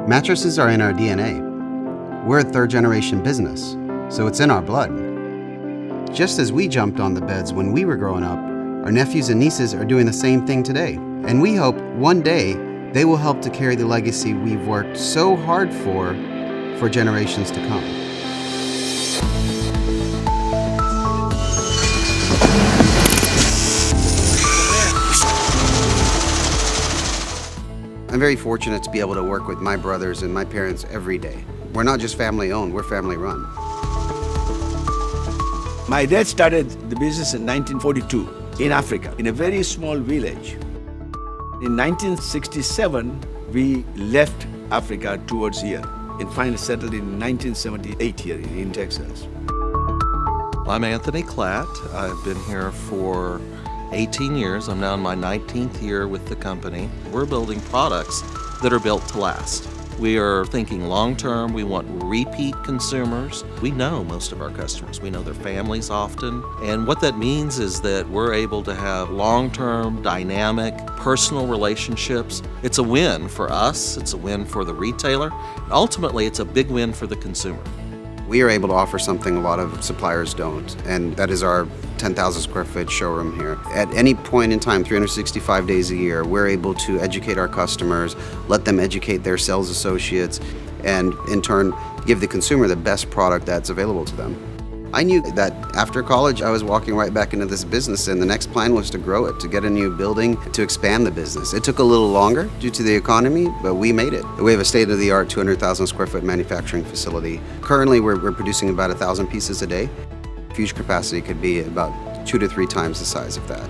Mattresses are in our DNA. We're a third-generation business, so it's in our blood. Just as we jumped on the beds when we were growing up, our nephews and nieces are doing the same thing today. And we hope one day they will help to carry the legacy we've worked so hard for generations to come. I'm very fortunate to be able to work with my brothers and my parents every day. We're not just family owned, we're family run. My dad started the business in 1942 in Africa, in a very small village. In 1967, we left Africa towards here and finally settled in 1978 here in Texas. I'm Anthony Klatt. I've been here for 18 years. I'm now in my 19th year with the company. We're building products that are built to last. We are thinking long-term. We want repeat consumers. We know most of our customers. We know their families often. And what that means is that we're able to have long-term, dynamic, personal relationships. It's a win for us. It's a win for the retailer. Ultimately, it's a big win for the consumer. We are able to offer something a lot of suppliers don't, and that is our 10,000 square foot showroom here. At any point in time, 365 days a year, we're able to educate our customers, let them educate their sales associates, and in turn, give the consumer the best product that's available to them. I knew that after college, I was walking right back into this business, and the next plan was to grow it, to get a new building, to expand the business. It took a little longer due to the economy, but we made it. We have a state-of-the-art 200,000 square foot manufacturing facility. Currently, we're producing about 1,000 pieces a day. Future capacity could be about 2 to 3 times the size of that.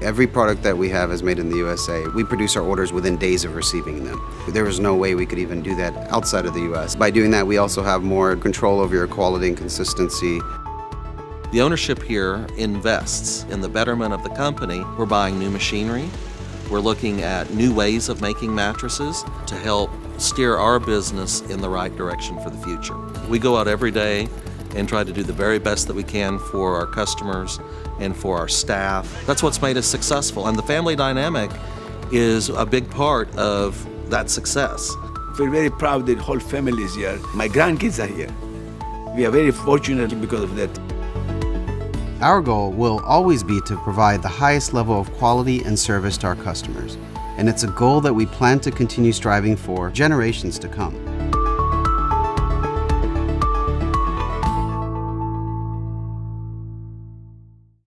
Every product that we have is made in the USA. We produce our orders within days of receiving them. There was no way we could even do that outside of the US. By doing that, we also have more control over your quality and consistency. The ownership here invests in the betterment of the company. We're buying new machinery. We're looking at new ways of making mattresses to help steer our business in the right direction for the future. We go out every day and try to do the very best that we can for our customers and for our staff. That's what's made us successful, and the family dynamic is a big part of that success. We're very proud that the whole family is here. My grandkids are here. We are very fortunate because of that. Our goal will always be to provide the highest level of quality and service to our customers, and it's a goal that we plan to continue striving for generations to come.